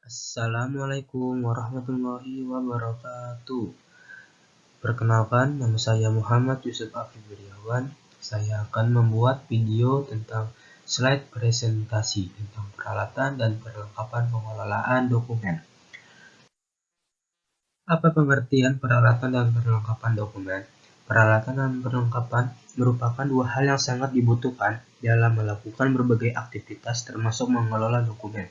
Assalamualaikum warahmatullahi wabarakatuh. Perkenalkan, nama saya Muhammad Yusuf Afif Wiryawan. Saya akan membuat video tentang slide presentasi tentang peralatan dan perlengkapan pengelolaan dokumen. Apa pengertian peralatan dan perlengkapan dokumen? Peralatan dan perlengkapan merupakan dua hal yang sangat dibutuhkan dalam melakukan berbagai aktivitas termasuk mengelola dokumen.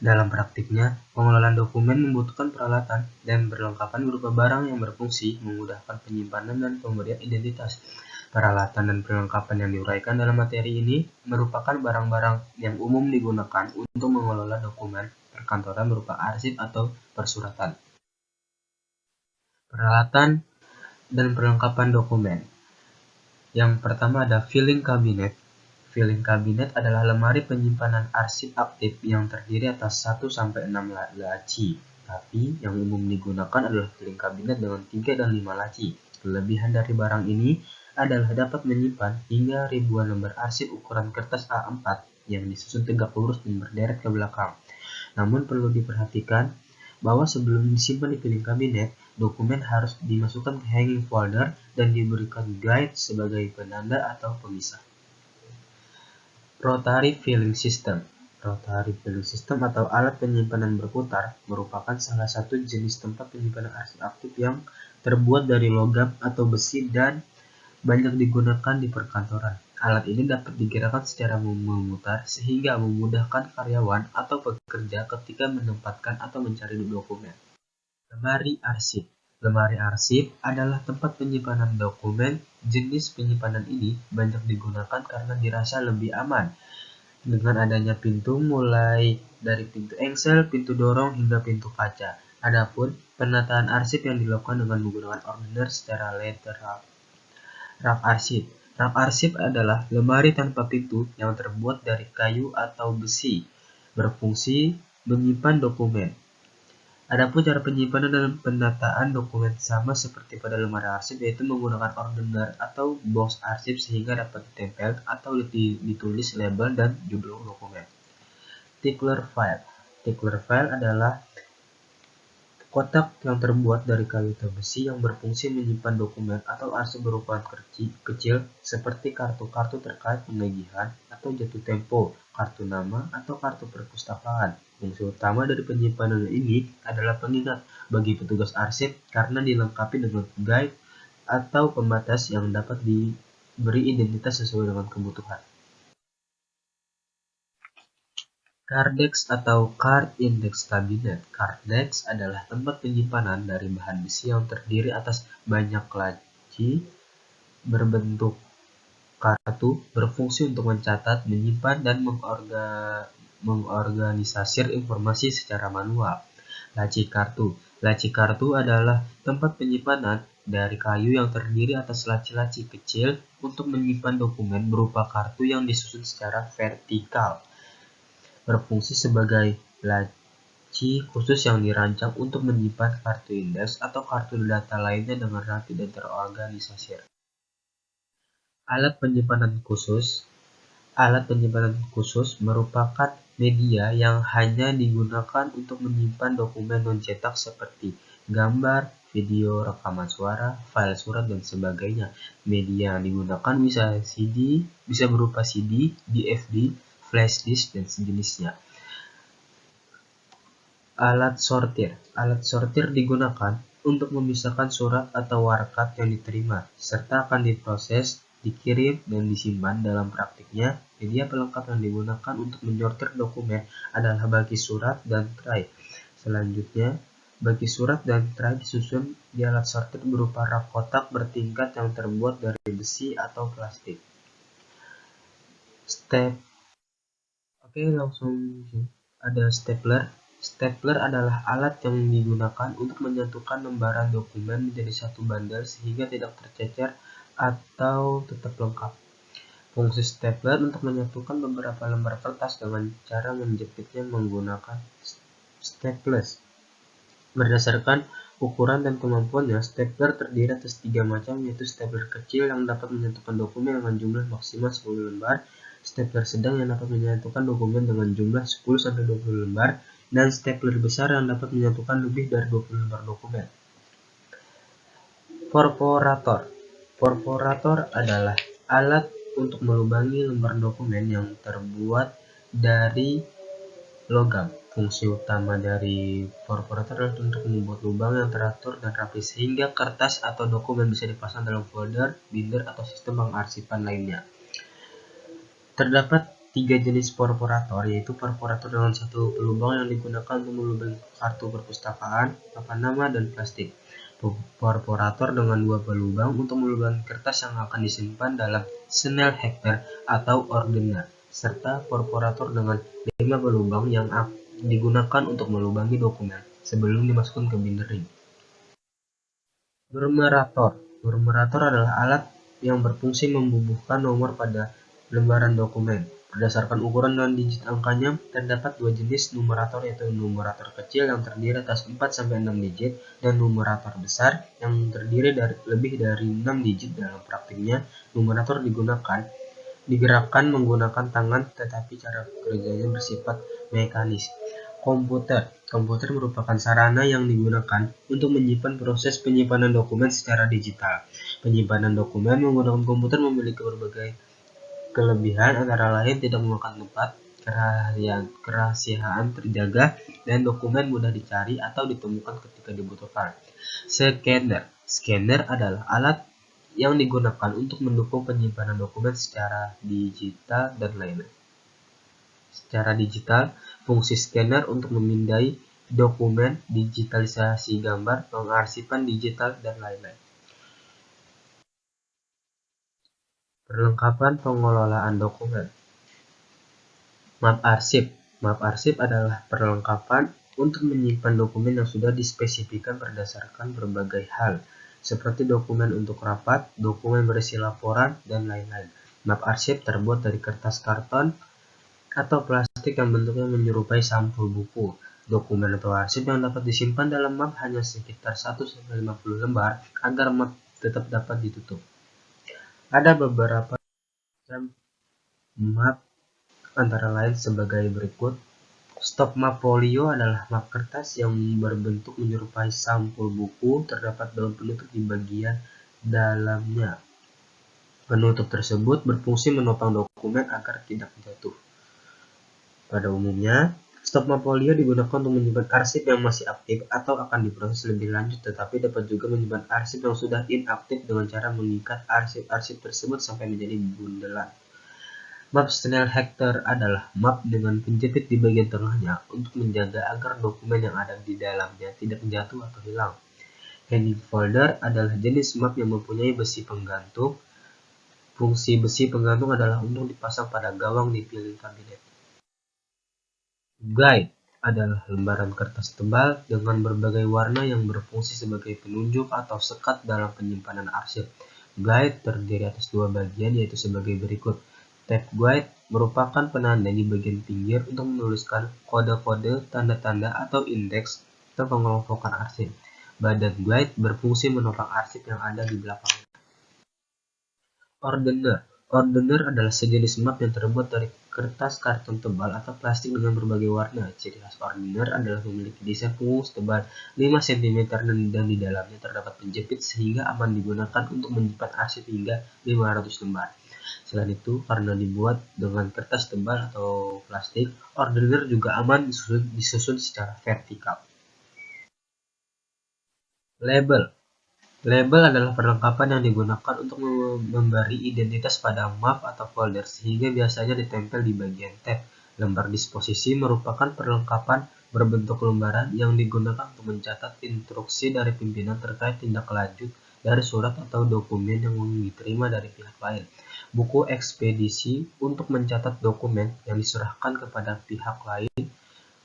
Dalam praktiknya, pengelolaan dokumen membutuhkan peralatan dan perlengkapan berupa barang yang berfungsi memudahkan penyimpanan dan pemberian identitas. Peralatan dan perlengkapan yang diuraikan dalam materi ini merupakan barang-barang yang umum digunakan untuk mengelola dokumen perkantoran berupa arsip atau persuratan. Peralatan dan perlengkapan dokumen. Yang pertama ada filing cabinet. Filing cabinet adalah lemari penyimpanan arsip aktif yang terdiri atas 1-6 laci. Tapi yang umum digunakan adalah filing cabinet dengan 3 dan 5 laci. Kelebihan dari barang ini adalah dapat menyimpan hingga ribuan lembar arsip ukuran kertas A4 yang disusun tegak lurus dan berderet ke belakang. Namun perlu diperhatikan bahwa sebelum disimpan di filing cabinet, dokumen harus dimasukkan ke hanging folder dan diberikan guide sebagai penanda atau pemisah. Rotary filling system. Rotary filling system atau alat penyimpanan berputar merupakan salah satu jenis tempat penyimpanan arsip aktif yang terbuat dari logam atau besi dan banyak digunakan di perkantoran. Alat ini dapat digerakkan secara memutar sehingga memudahkan karyawan atau pekerja ketika menempatkan atau mencari dokumen. Lemari arsip. Lemari arsip adalah tempat penyimpanan dokumen. Jenis penyimpanan ini banyak digunakan karena dirasa lebih aman. Dengan adanya pintu mulai dari pintu engsel, pintu dorong, hingga pintu kaca. Adapun penataan arsip yang dilakukan dengan menggunakan ordener secara lateral. Rak arsip. Rak arsip adalah lemari tanpa pintu yang terbuat dari kayu atau besi, berfungsi menyimpan dokumen. Adapun cara penyimpanan dan penataan dokumen sama seperti pada lemari arsip, yaitu menggunakan ordener atau box arsip sehingga dapat ditempel atau ditulis label dan judul dokumen. Tickler file. Tickler file adalah kotak yang terbuat dari kayu atau besi yang berfungsi menyimpan dokumen atau arsip berukuran kecil seperti kartu-kartu terkait penagihan atau jatuh tempo, kartu nama, atau kartu perpustakaan. Fungsi utama dari penyimpanan ini adalah pengingat bagi petugas arsip karena dilengkapi dengan guide atau pembatas yang dapat diberi identitas sesuai dengan kebutuhan. Cardex atau Card Index Cabinet. Cardex adalah tempat penyimpanan dari bahan besi yang terdiri atas banyak laci berbentuk kartu, berfungsi untuk mencatat, menyimpan, dan mengorganisir informasi secara manual. Laci kartu. Laci kartu adalah tempat penyimpanan dari kayu yang terdiri atas laci-laci kecil untuk menyimpan dokumen berupa kartu yang disusun secara vertikal. Berfungsi sebagai laci khusus yang dirancang untuk menyimpan kartu indeks atau kartu data lainnya dengan rapi dan terorganisir. Alat penyimpanan khusus. Alat penyimpanan khusus merupakan media yang hanya digunakan untuk menyimpan dokumen non-cetak seperti gambar, video, rekaman suara, file surat, dan sebagainya. Media yang digunakan bisa berupa CD, DVD, flash disk, dan sejenisnya. Alat sortir. Alat sortir digunakan untuk memisahkan surat atau warkat yang diterima, serta akan diproses, dikirim, dan disimpan. Dalam praktiknya, media pelengkap yang digunakan untuk menyortir dokumen adalah bagi surat dan tray. Selanjutnya, bagi surat dan tray disusun di alat sortir berupa rak kotak bertingkat yang terbuat dari besi atau plastik. Oke, langsung ada stapler. Stapler adalah alat yang digunakan untuk menyatukan lembaran dokumen menjadi satu bandel sehingga tidak tercecer atau tetap lengkap. Fungsi stapler untuk menyatukan beberapa lembar kertas dengan cara menjepitnya menggunakan staples. Berdasarkan ukuran dan kemampuannya, stapler terdiri atas 3 macam, yaitu stapler kecil yang dapat menyatukan dokumen dengan jumlah maksimal 10 lembar, stapler sedang yang dapat menyatukan dokumen dengan jumlah 10-20 lembar, dan stapler besar yang dapat menyatukan lebih dari 20 lembar dokumen. Perforator. Perforator adalah alat untuk melubangi lembar dokumen yang terbuat dari logam. Fungsi utama dari perforator adalah untuk membuat lubang yang teratur dan rapi sehingga kertas atau dokumen bisa dipasang dalam folder, binder, atau sistem pengarsipan lainnya. Terdapat 3 jenis perforator, yaitu perforator dengan satu pelubang yang digunakan untuk melubangi kartu perpustakaan, papan nama, dan plastik. Perforator dengan 2 pelubang untuk melubangi kertas yang akan disimpan dalam Snellhecter atau ordener, serta perforator dengan 5 pelubang yang digunakan untuk melubangi dokumen sebelum dimasukkan ke bindering. Numerator. Numerator adalah alat yang berfungsi membubuhkan nomor pada lembaran dokumen. Berdasarkan ukuran dan digit angkanya, terdapat 2 jenis numerator, yaitu numerator kecil yang terdiri atas 4-6 digit dan numerator besar yang terdiri dari lebih dari 6 digit. Dalam praktiknya, numerator digerakkan menggunakan tangan, tetapi cara kerjanya bersifat mekanis. Komputer. Komputer merupakan sarana yang digunakan untuk menyimpan proses penyimpanan dokumen secara digital. Penyimpanan dokumen menggunakan komputer memiliki berbagai kelebihan, antara lain tidak memakan tempat, kerahasiaan terjaga, dan dokumen mudah dicari atau ditemukan ketika dibutuhkan. Scanner. Scanner adalah alat yang digunakan untuk mendukung penyimpanan dokumen secara digital dan lainnya. Secara digital, fungsi scanner untuk memindai dokumen, digitalisasi gambar, pengarsipan digital, dan lain-lain. Perlengkapan pengelolaan dokumen. Map arsip. Map arsip adalah perlengkapan untuk menyimpan dokumen yang sudah dispesifikasikan berdasarkan berbagai hal, seperti dokumen untuk rapat, dokumen berisi laporan, dan lain-lain. Map arsip terbuat dari kertas karton atau plastik yang bentuknya menyerupai sampul buku. Dokumen atau arsip yang dapat disimpan dalam map hanya sekitar 1-50 lembar agar map tetap dapat ditutup. Ada beberapa macam map, antara lain sebagai berikut. Stok map folio adalah map kertas yang berbentuk menyerupai sampul buku, terdapat daun penutup di bagian dalamnya. Penutup tersebut berfungsi menopang dokumen agar tidak jatuh. Pada umumnya, stok map folio digunakan untuk menyimpan arsip yang masih aktif atau akan diproses lebih lanjut, tetapi dapat juga menyimpan arsip yang sudah inaktif dengan cara mengikat arsip-arsip tersebut sampai menjadi bundelan. Map Snellhecter adalah map dengan penjepit di bagian tengahnya untuk menjaga agar dokumen yang ada di dalamnya tidak jatuh atau hilang. Hanging folder adalah jenis map yang mempunyai besi penggantung. Fungsi besi penggantung adalah untuk dipasang pada gawang di piling kabinet. Guide adalah lembaran kertas tebal dengan berbagai warna yang berfungsi sebagai penunjuk atau sekat dalam penyimpanan arsip. Guide terdiri atas 2 bagian, yaitu sebagai berikut. Tab guide merupakan penanda di bagian pinggir untuk menuliskan kode-kode, tanda-tanda, atau indeks atau pengelompokan arsip. Badan guide berfungsi menopang arsip yang ada di belakangnya. Ordener. Ordener adalah sejenis map yang terbuat dari kertas karton tebal atau plastik dengan berbagai warna. Ciri khas ordener adalah memiliki desain punggung setebal 5 cm dan di dalamnya terdapat penjepit sehingga aman digunakan untuk menyimpan arsip hingga 500 lembar. Selain itu, karena dibuat dengan kertas tebal atau plastik, ordener juga aman disusun secara vertikal. Label. Label adalah perlengkapan yang digunakan untuk memberi identitas pada map atau folder, sehingga biasanya ditempel di bagian tab. Lembar disposisi merupakan perlengkapan berbentuk lembaran yang digunakan untuk mencatat instruksi dari pimpinan terkait tindak lanjut dari surat atau dokumen yang diterima dari pihak lain. Buku ekspedisi untuk mencatat dokumen yang diserahkan kepada pihak lain.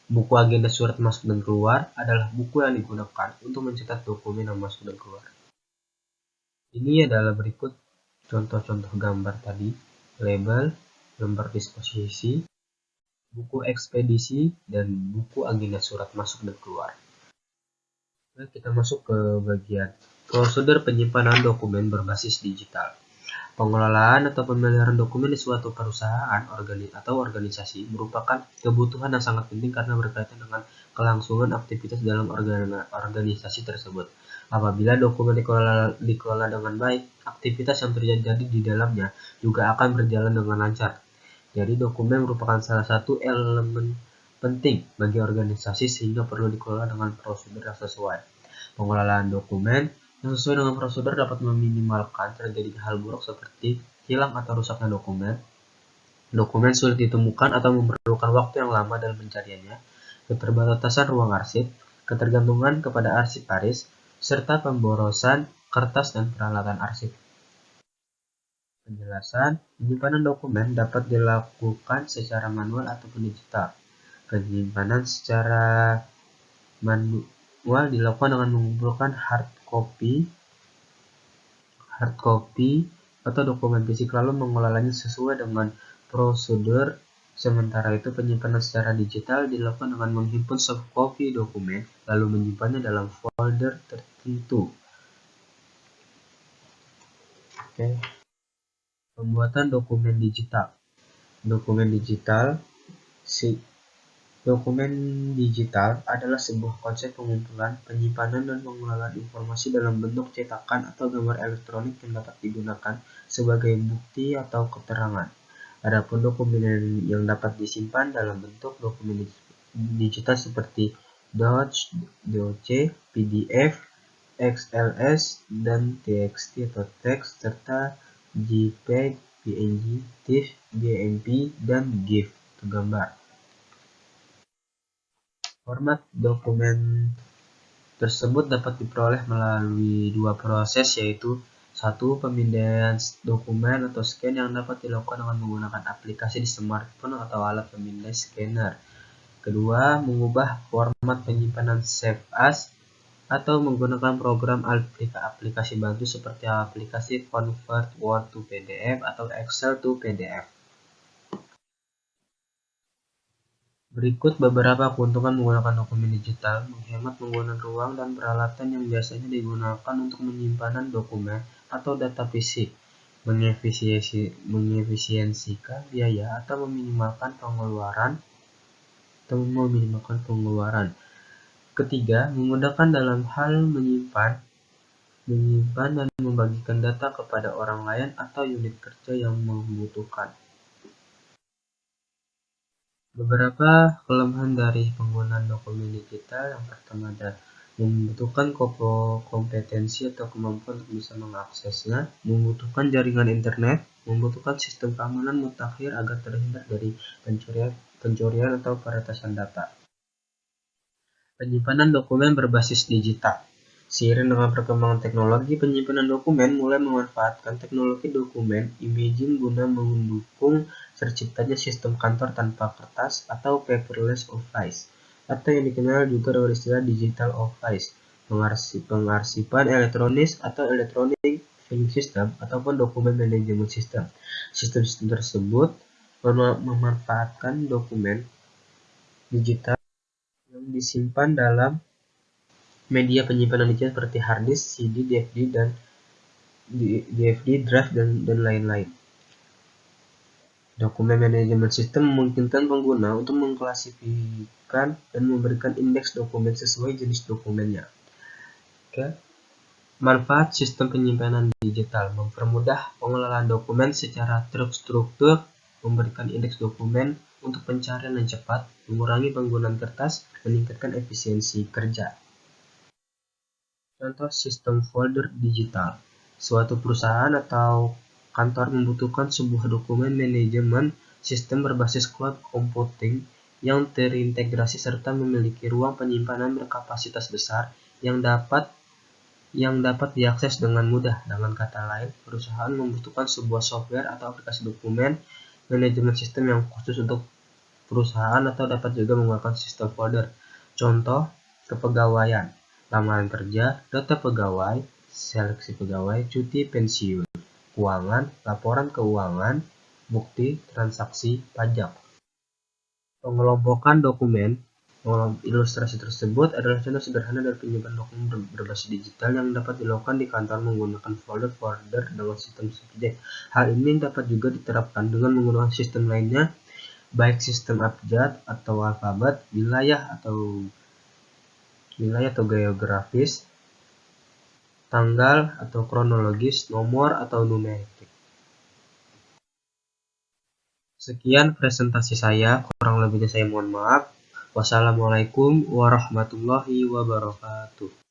Buku agenda surat masuk dan keluar adalah buku yang digunakan untuk mencatat dokumen yang masuk dan keluar. Ini adalah berikut contoh-contoh gambar tadi: label, lembar disposisi, buku ekspedisi, dan buku agenda surat masuk dan keluar. Nah, kita masuk ke bagian prosedur penyimpanan dokumen berbasis digital. Pengelolaan atau pemeliharaan dokumen di suatu perusahaan atau organisasi merupakan kebutuhan yang sangat penting karena berkaitan dengan kelangsungan aktivitas dalam organisasi tersebut. Apabila dokumen dikelola dengan baik, aktivitas yang terjadi di dalamnya juga akan berjalan dengan lancar. Jadi dokumen merupakan salah satu elemen penting bagi organisasi sehingga perlu dikelola dengan prosedur yang sesuai. Pengelolaan dokumen yang sesuai dengan prosedur dapat meminimalkan terjadinya hal buruk seperti hilang atau rusaknya dokumen sulit ditemukan atau memerlukan waktu yang lama dalam pencariannya, keterbatasan ruang arsip, ketergantungan kepada arsiparis, serta pemborosan kertas dan peralatan arsip. Penjelasan, penyimpanan dokumen dapat dilakukan secara manual ataupun digital. Penyimpanan secara manual dilakukan dengan mengumpulkan hard copy atau dokumen fisik lalu mengelolanya sesuai dengan prosedur. Sementara itu penyimpanan secara digital dilakukan dengan menghimpun soft copy dokumen lalu menyimpannya dalam folder tertentu. Oke. Pembuatan dokumen digital. Dokumen digital adalah sebuah konsep pengumpulan, penyimpanan, dan pengelolaan informasi dalam bentuk cetakan atau gambar elektronik yang dapat digunakan sebagai bukti atau keterangan. Adapun dokumen yang dapat disimpan dalam bentuk dokumen digital seperti doc, PDF, XLS, dan TXT atau teks, serta JPEG, PNG, TIFF, BMP, dan GIF atau gambar. Format dokumen tersebut dapat diperoleh melalui dua proses, yaitu 1. Pemindaian dokumen atau scan yang dapat dilakukan dengan menggunakan aplikasi di smartphone atau alat pemindai scanner. Kedua, mengubah format penyimpanan Save As atau menggunakan program aplikasi bantu seperti aplikasi Convert Word to PDF atau Excel to PDF. Berikut beberapa keuntungan menggunakan dokumen digital: menghemat penggunaan ruang dan peralatan yang biasanya digunakan untuk penyimpanan dokumen atau data fisik, mengefisiensikan biaya atau meminimalkan pengeluaran. Ketiga, memudahkan dalam hal menyimpan dan membagikan data kepada orang lain atau unit kerja yang membutuhkan. Beberapa kelemahan dari penggunaan dokumen digital: yang pertama ada membutuhkan kompetensi atau kemampuan untuk bisa mengaksesnya, membutuhkan jaringan internet, membutuhkan sistem keamanan mutakhir agar terhindar dari pencurian atau peretasan data. Penyimpanan dokumen berbasis digital. Seiring dengan perkembangan teknologi, penyimpanan dokumen mulai memanfaatkan teknologi dokumen imaging guna mendukung terciptanya sistem kantor tanpa kertas atau paperless office, atau yang dikenal juga dengan istilah digital office, pengarsipan elektronis atau electronic filing system, ataupun dokumen manajemen system. Sistem-sistem tersebut memanfaatkan dokumen digital yang disimpan dalam media penyimpanan digital seperti hard disk, CD, DVD, drive, dan lain-lain. Dokumen manajemen sistem memungkinkan pengguna untuk mengklasifikasikan dan memberikan indeks dokumen sesuai jenis dokumennya. Oke. Manfaat sistem penyimpanan digital: mempermudah pengelolaan dokumen secara terstruktur, memberikan indeks dokumen untuk pencarian yang cepat, mengurangi penggunaan kertas, meningkatkan efisiensi kerja. Contoh sistem folder digital. Suatu perusahaan atau kantor membutuhkan sebuah dokumen manajemen sistem berbasis cloud computing yang terintegrasi serta memiliki ruang penyimpanan berkapasitas besar yang dapat diakses dengan mudah. Dengan kata lain, perusahaan membutuhkan sebuah software atau aplikasi dokumen manajemen sistem yang khusus untuk perusahaan atau dapat juga menggunakan sistem folder. Contoh, kepegawaian, lamaran kerja, data pegawai, seleksi pegawai, cuti pensiun, keuangan, laporan keuangan, bukti transaksi pajak. Pengelompokan dokumen. Ilustrasi tersebut adalah contoh sederhana dari penyimpanan dokumen berbasis digital yang dapat dilakukan di kantor menggunakan folder dengan sistem CPD. Hal ini dapat juga diterapkan dengan menggunakan sistem lainnya, baik sistem abjad atau alfabet, wilayah atau geografis, tanggal atau kronologis, nomor atau numerik. Sekian presentasi saya, kurang lebihnya saya mohon maaf. Wassalamualaikum warahmatullahi wabarakatuh.